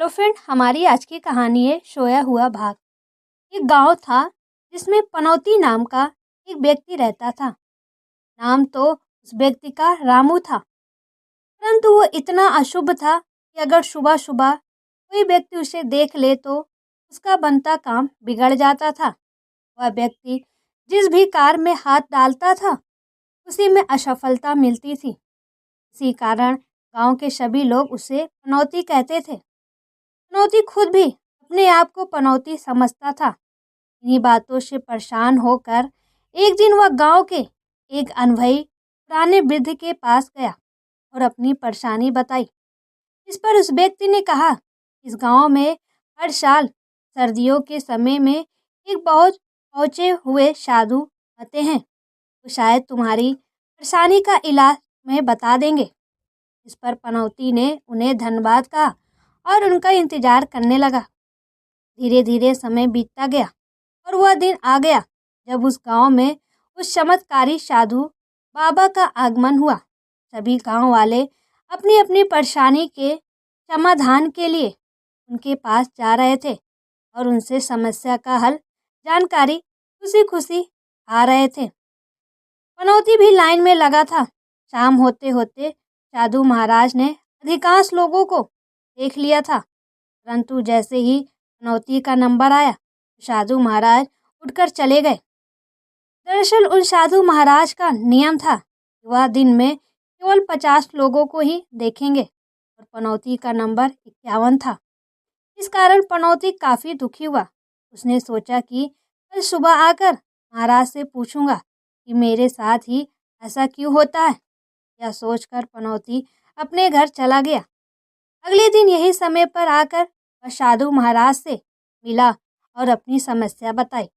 तो फ्रेंड, हमारी आज की कहानी है सोया हुआ भाग। एक गांव था जिसमें पनौती नाम का एक व्यक्ति रहता था। नाम तो उस व्यक्ति का रामू था, परंतु वो इतना अशुभ था कि अगर सुबह सुबह कोई व्यक्ति उसे देख ले तो उसका बनता काम बिगड़ जाता था। वह व्यक्ति जिस भी कार्य में हाथ डालता था उसी में असफलता मिलती थी। इसी कारण गांव के सभी लोग उसे पनौती कहते थे। पनौती खुद भी अपने आप को पनौती समझता था। इन्हीं बातों से परेशान होकर एक दिन वह गांव के एक अनभई पुराने वृद्ध के पास गया और अपनी परेशानी बताई। इस पर उस व्यक्ति ने कहा, इस गांव में हर साल सर्दियों के समय में एक बहुत पहुंचे हुए साधु आते हैं, तो शायद तुम्हारी परेशानी का इलाज में बता देंगे। इस पर पनौती ने उन्हें धन्यवाद कहा और उनका इंतजार करने लगा। धीरे धीरे समय बीतता गया और वह दिन आ गया जब उस गांव में उस चमत्कारी साधु बाबा का आगमन हुआ। सभी गांव वाले अपनी अपनी परेशानी के समाधान के लिए उनके पास जा रहे थे और उनसे समस्या का हल जानकारी खुशी खुशी आ रहे थे। पनौती भी लाइन में लगा था। शाम होते होते साधु महाराज ने अधिकांश लोगों को देख लिया था, परंतु जैसे ही पनौती का नंबर आया साधु महाराज उठकर चले गए। दरअसल उन साधु महाराज का नियम था कि वह दिन में केवल 50 लोगों को ही देखेंगे और पनौती का नंबर 51 था। इस कारण पनौती काफ़ी दुखी हुआ। उसने सोचा कि कल सुबह आकर महाराज से पूछूंगा कि मेरे साथ ही ऐसा क्यों होता है। यह सोचकर पनौती अपने घर चला गया। अगले दिन यही समय पर आकर वह साधु महाराज से मिला और अपनी समस्या बताई।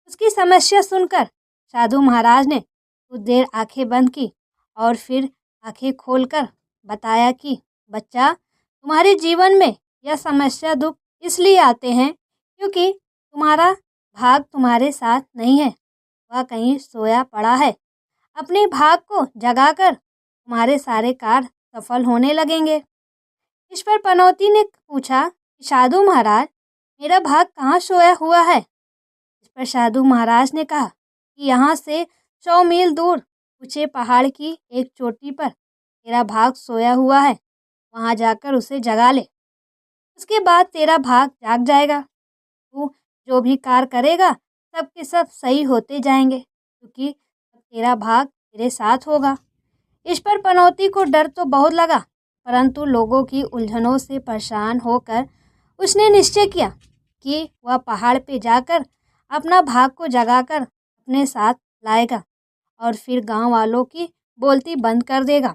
उसकी समस्या सुनकर साधु महाराज ने कुछ देर आंखें बंद की और फिर आंखें खोलकर बताया कि बच्चा, तुम्हारे जीवन में यह समस्या दुख इसलिए आते हैं क्योंकि तुम्हारा भाग तुम्हारे साथ नहीं है, वह कहीं सोया पड़ा है। अपने भाग को जगाकर तुम्हारे सारे कार्य सफल होने लगेंगे। इस पर पनौती ने पूछा कि साधु महाराज, मेरा भाग कहाँ सोया हुआ है। इस पर साधु महाराज ने कहा कि यहाँ से 100 मील दूर ऊंचे पहाड़ की एक चोटी पर तेरा भाग सोया हुआ है। वहाँ जाकर उसे जगा ले, उसके बाद तेरा भाग जाग जाएगा। तू जो भी कार्य करेगा सब के सब सही होते जाएंगे क्योंकि तेरा भाग तेरे साथ होगा। इस पर पनौती को डर तो बहुत लगा, परंतु लोगों की उलझनों से परेशान होकर उसने निश्चय किया कि वह पहाड़ पे जाकर अपना भाग को जगाकर अपने साथ लाएगा और फिर गांव वालों की बोलती बंद कर देगा।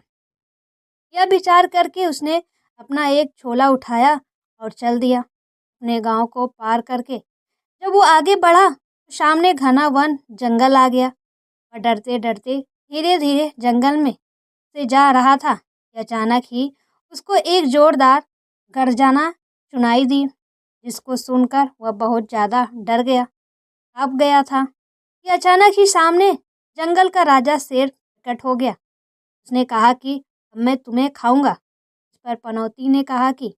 यह विचार करके उसने अपना एक छोला उठाया और चल दिया। अपने गांव को पार करके जब वो आगे बढ़ा तो सामने घना वन जंगल आ गया और डरते डरते धीरे धीरे जंगल में से जा रहा था कि अचानक ही उसको एक जोरदार गर्जना सुनाई दी, जिसको सुनकर वह बहुत ज़्यादा डर गया, काँप गया था कि अचानक ही सामने जंगल का राजा शेर प्रकट हो गया। उसने कहा कि अब मैं तुम्हें खाऊंगा। इस पर पनौती ने कहा कि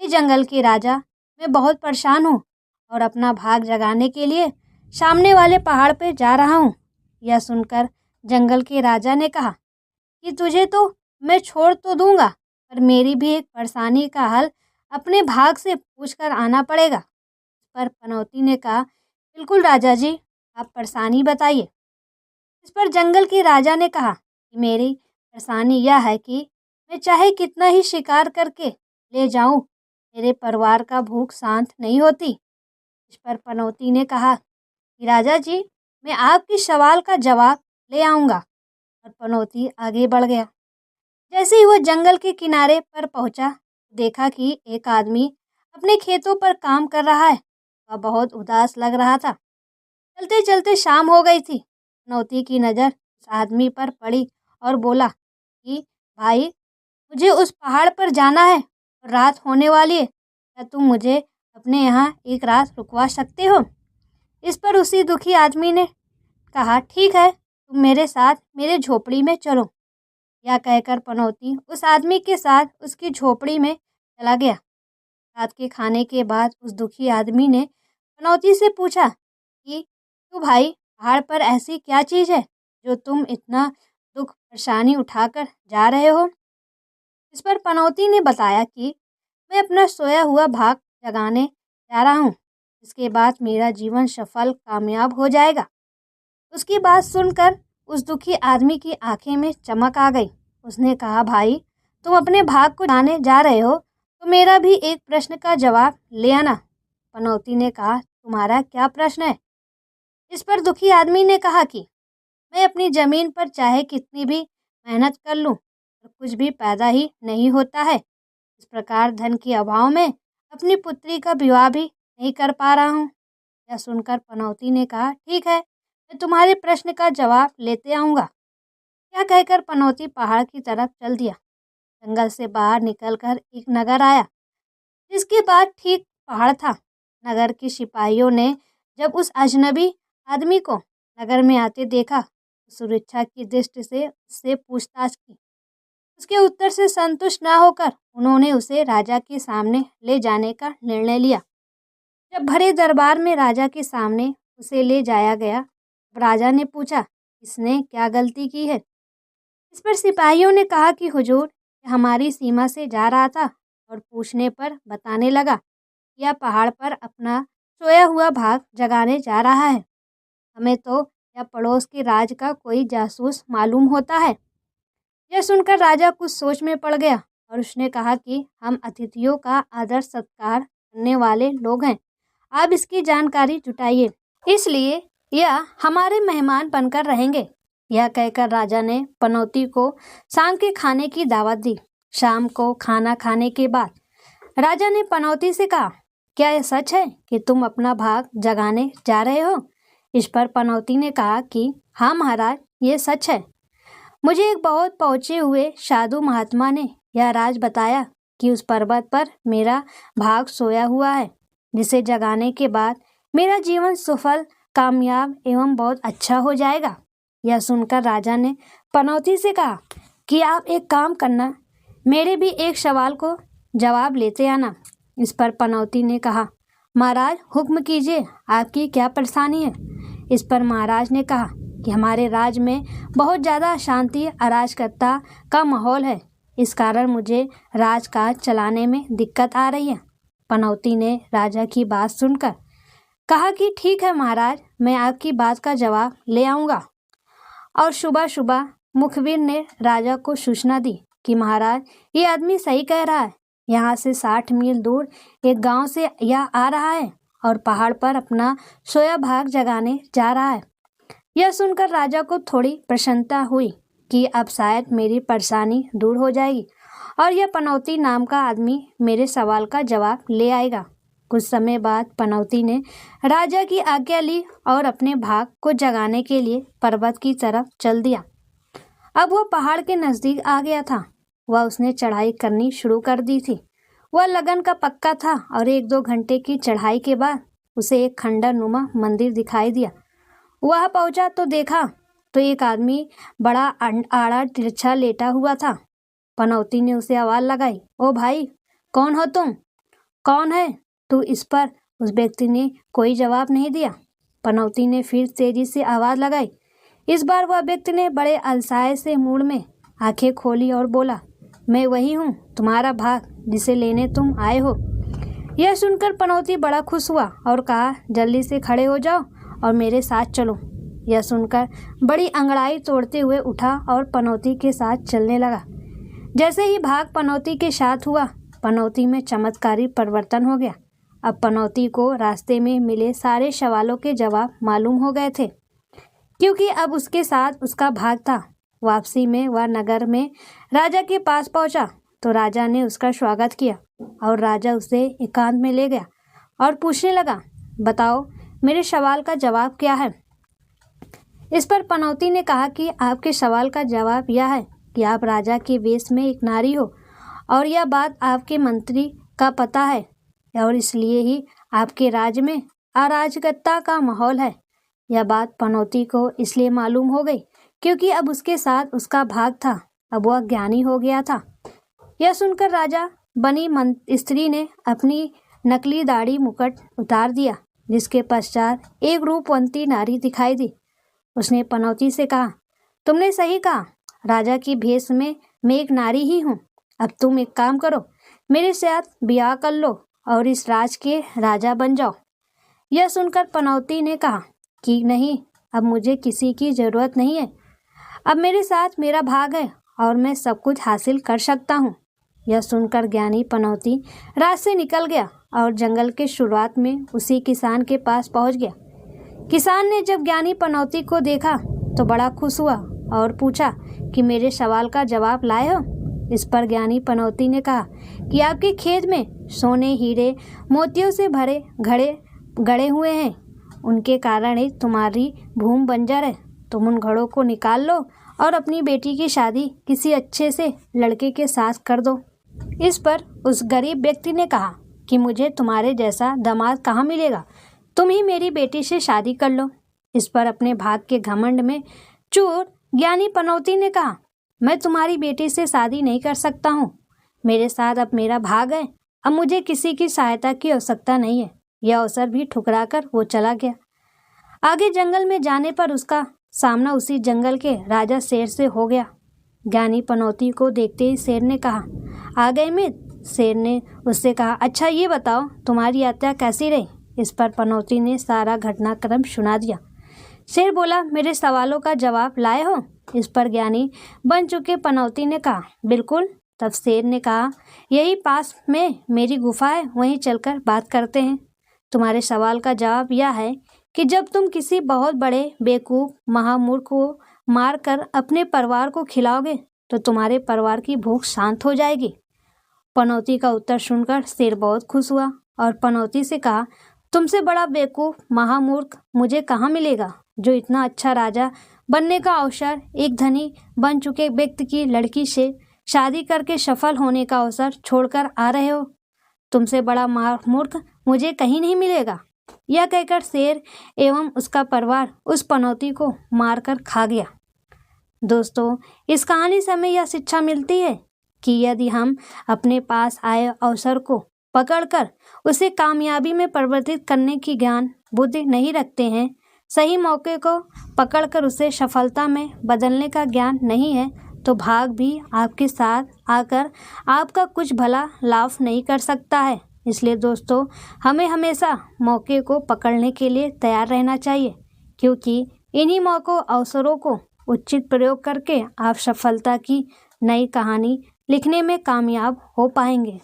हे जंगल के राजा, मैं बहुत परेशान हूँ और अपना भाग जगाने के लिए सामने वाले पहाड़ पर जा रहा हूँ। यह सुनकर जंगल के राजा ने कहा कि तुझे तो मैं छोड़ तो दूंगा, पर मेरी भी एक परेशानी का हल अपने भाग से पूछकर आना पड़ेगा। इस पर पनौती ने कहा, बिल्कुल राजा जी, आप परेशानी बताइए। इस पर जंगल के राजा ने कहा कि मेरी परेशानी यह है कि मैं चाहे कितना ही शिकार करके ले जाऊं, मेरे परिवार का भूख शांत नहीं होती। इस पर पनौती ने कहा कि राजा जी, मैं आपके सवाल का जवाब ले आऊँगा। और पनौती आगे बढ़ गया। जैसे ही वह जंगल के किनारे पर पहुंचा, देखा कि एक आदमी अपने खेतों पर काम कर रहा है। वह बहुत उदास लग रहा था। चलते चलते शाम हो गई थी। पनौती की नज़र उस आदमी पर पड़ी और बोला कि भाई, मुझे उस पहाड़ पर जाना है और रात होने वाली है, क्या तुम मुझे अपने यहाँ एक रात रुकवा सकते हो। इस पर उसी दुखी आदमी ने कहा, ठीक है, तुम मेरे साथ मेरे झोपड़ी में चलो। यह कहकर पनौती उस आदमी के साथ उसकी झोपड़ी में चला गया। रात के खाने के बाद उस दुखी आदमी ने पनौती से पूछा कि तू भाई, पहाड़ पर ऐसी क्या चीज़ है जो तुम इतना दुख परेशानी उठाकर जा रहे हो? इस पर पनौती ने बताया कि मैं अपना सोया हुआ भाग जगाने जा रहा हूँ। इसके बाद मेरा जीवन सफल कामयाब हो जाएगा। उसकी बात सुनकर उस दुखी आदमी की आंखें में चमक आ गई। उसने कहा, भाई, तुम अपने भाग को जाने जा रहे हो तो मेरा भी एक प्रश्न का जवाब ले आना। पनौती ने कहा, तुम्हारा क्या प्रश्न है? इस पर दुखी आदमी ने कहा कि मैं अपनी ज़मीन पर चाहे कितनी भी मेहनत कर लूँ पर कुछ भी पैदा ही नहीं होता है। इस प्रकार धन के अभाव में अपनी पुत्री का विवाह भी नहीं कर पा रहा हूँ। यह सुनकर पनौती ने कहा, ठीक है, मैं तुम्हारे प्रश्न का जवाब लेते आऊँगा। यह कहकर पनौती पहाड़ की तरफ चल दिया। जंगल से बाहर निकलकर एक नगर आया, जिसके बाद ठीक पहाड़ था। नगर के सिपाहियों ने जब उस अजनबी आदमी को नगर में आते देखा तो सुरक्षा की दृष्टि से उससे पूछताछ की। उसके उत्तर से संतुष्ट न होकर उन्होंने उसे राजा के सामने ले जाने का निर्णय लिया। जब भरे दरबार में राजा के सामने उसे ले जाया गया, राजा ने पूछा, इसने क्या गलती की है? इस पर सिपाहियों ने कहा कि हुजूर, यह हमारी सीमा से जा रहा था और पूछने पर बताने लगा कि यह पहाड़ पर अपना सोया हुआ भाग जगाने जा रहा है। हमें तो यह पड़ोस के राज का कोई जासूस मालूम होता है। यह सुनकर राजा कुछ सोच में पड़ गया और उसने कहा कि हम अतिथियों का आदर सत्कार करने वाले लोग हैं, आप इसकी जानकारी जुटाइए, इसलिए यह हमारे मेहमान बनकर रहेंगे। यह कहकर राजा ने पनौती को शाम के खाने की दावत दी। शाम को खाना खाने के बाद राजा ने पनौती से कहा, क्या यह सच है कि तुम अपना भाग जगाने जा रहे हो? इस पर पनौती ने कहा कि हाँ महाराज, ये सच है। मुझे एक बहुत पहुँचे हुए साधु महात्मा ने यह राज बताया कि उस पर्वत पर मेरा भाग सोया हुआ है, जिसे जगाने के बाद मेरा जीवन सफल, कामयाब एवं बहुत अच्छा हो जाएगा। यह सुनकर राजा ने पनौती से कहा कि आप एक काम करना, मेरे भी एक सवाल को जवाब लेते आना। इस पर पनौती ने कहा, महाराज हुक्म कीजिए, आपकी क्या परेशानी है? इस पर महाराज ने कहा कि हमारे राज्य में बहुत ज़्यादा अशांति, अराजकता का माहौल है। इस कारण मुझे राजकाज चलाने में दिक्कत आ रही है। पनौती ने राजा की बात सुनकर कहा कि ठीक है महाराज, मैं आपकी बात का जवाब ले आऊँगा। और सुबह सुबह मुखबिर ने राजा को सूचना दी कि महाराज, ये आदमी सही कह रहा है। यहाँ से 60 मील दूर एक गांव से यह आ रहा है और पहाड़ पर अपना सोया भाग जगाने जा रहा है। यह सुनकर राजा को थोड़ी प्रसन्नता हुई कि अब शायद मेरी परेशानी दूर हो जाएगी और यह पनौती नाम का आदमी मेरे सवाल का जवाब ले आएगा। कुछ समय बाद पनौती ने राजा की आज्ञा ली और अपने भाग को जगाने के लिए पर्वत की तरफ चल दिया। अब वह पहाड़ के नज़दीक आ गया था। वह उसने चढ़ाई करनी शुरू कर दी थी। वह लगन का पक्का था और 1-2 घंटे की चढ़ाई के बाद उसे एक खंडर नुमा मंदिर दिखाई दिया। वह पहुंचा तो देखा तो एक आदमी बड़ा आड़ा तिरछा लेटा हुआ था। पनौती ने उसे आवाज़ लगाई, ओ भाई, कौन हो तुम? कौन है तू? इस पर उस व्यक्ति ने कोई जवाब नहीं दिया। पनौती ने फिर तेजी से आवाज़ लगाई। इस बार वह व्यक्ति ने बड़े अलसाए से मूड में आंखें खोली और बोला, मैं वही हूँ, तुम्हारा भाग जिसे लेने तुम आए हो। यह सुनकर पनौती बड़ा खुश हुआ और कहा, जल्दी से खड़े हो जाओ और मेरे साथ चलो। यह सुनकर बड़ी अंगड़ाई तोड़ते हुए उठा और पनौती के साथ चलने लगा। जैसे ही भाग पनौती के साथ हुआ, पनौती में चमत्कारी परिवर्तन हो गया। अब पनौती को रास्ते में मिले सारे सवालों के जवाब मालूम हो गए थे, क्योंकि अब उसके साथ उसका भाग था। वापसी में वह नगर में राजा के पास पहुंचा तो राजा ने उसका स्वागत किया और राजा उसे एकांत में ले गया और पूछने लगा, बताओ मेरे सवाल का जवाब क्या है? इस पर पनौती ने कहा कि आपके सवाल का जवाब यह है कि आप राजा के वेश में एक नारी हो और यह बात आपके मंत्री का पता है और इसलिए ही आपके राज्य में अराजकता का माहौल है। यह बात पनौती को इसलिए मालूम हो गई क्योंकि अब उसके साथ उसका भाग था। अब वह ज्ञानी हो गया था। यह सुनकर राजा बनी स्त्री ने अपनी नकली दाढ़ी मुकुट उतार दिया, जिसके पश्चात एक रूपवंती नारी दिखाई दी। उसने पनौती से कहा, तुमने सही कहा, राजा की भेष में मैं एक नारी ही हूँ। अब तुम एक काम करो, मेरे साथ ब्याह कर लो और इस राज के राजा बन जाओ। यह सुनकर पनौती ने कहा कि नहीं, अब मुझे किसी की ज़रूरत नहीं है। अब मेरे साथ मेरा भाग है और मैं सब कुछ हासिल कर सकता हूँ। यह सुनकर ज्ञानी पनौती रात से निकल गया और जंगल के शुरुआत में उसी किसान के पास पहुँच गया। किसान ने जब ज्ञानी पनौती को देखा तो बड़ा खुश हुआ और पूछा कि मेरे सवाल का जवाब लाए हो। इस पर ज्ञानी पनौती ने कहा कि आपके खेत में सोने, हीरे, मोतियों से भरे घड़े गड़े हुए हैं। उनके कारण ही तुम्हारी भूमि बंजर है। तुम उन घड़ों को निकाल लो और अपनी बेटी की शादी किसी अच्छे से लड़के के साथ कर दो। इस पर उस गरीब व्यक्ति ने कहा कि मुझे तुम्हारे जैसा दामाद कहाँ मिलेगा, तुम ही मेरी बेटी से शादी कर लो। इस पर अपने भाग के घमंड में चूर ज्ञानी पनौती ने कहा, मैं तुम्हारी बेटी से शादी नहीं कर सकता हूँ। मेरे साथ अब मेरा भाग है। अब मुझे किसी की सहायता की आवश्यकता नहीं है। यह अवसर भी ठुकराकर वो चला गया। आगे जंगल में जाने पर उसका सामना उसी जंगल के राजा शेर से हो गया। ज्ञानी पनौती को देखते ही शेर ने कहा, आ गए मित्र। शेर ने उससे कहा, अच्छा ये बताओ तुम्हारी यात्रा कैसी रही। इस पर पनौती ने सारा घटनाक्रम सुना दिया। शेर बोला, मेरे सवालों का जवाब लाए हो। इस पर ज्ञानी बन चुके पनौती ने कहा, बिल्कुल। तब शेर ने कहा, यही पास में मेरी गुफा है, वहीं चलकर बात करते हैं। तुम्हारे सवाल का जवाब यह है कि जब तुम किसी बहुत बड़े बेवकूफ़ महामूर्ख को मारकर अपने परिवार को खिलाओगे तो तुम्हारे परिवार की भूख शांत हो जाएगी। पनौती का उत्तर सुनकर शेर बहुत खुश हुआ और पनौती से कहा, तुमसे बड़ा बेवकूफ़ महामूर्ख मुझे कहाँ मिलेगा, जो इतना अच्छा राजा बनने का अवसर एक धनी बन चुके व्यक्ति की लड़की से शादी करके सफल होने का अवसर छोड़कर आ रहे हो। तुमसे बड़ा महामूर्ख मुझे कहीं नहीं मिलेगा। यह कहकर शेर एवं उसका परिवार उस पनौती को मारकर खा गया। दोस्तों, इस कहानी से हमें यह शिक्षा मिलती है कि यदि हम अपने पास आए अवसर को पकड़कर उसे कामयाबी में परिवर्तित करने की ज्ञान बुद्धि नहीं रखते हैं, सही मौके को पकड़कर उसे सफलता में बदलने का ज्ञान नहीं है, तो भाग भी आपके साथ आकर आपका कुछ भला लाभ नहीं कर सकता है। इसलिए दोस्तों, हमें हमेशा मौके को पकड़ने के लिए तैयार रहना चाहिए, क्योंकि इन्हीं मौक़ों अवसरों को उचित प्रयोग करके आप सफलता की नई कहानी लिखने में कामयाब हो पाएंगे।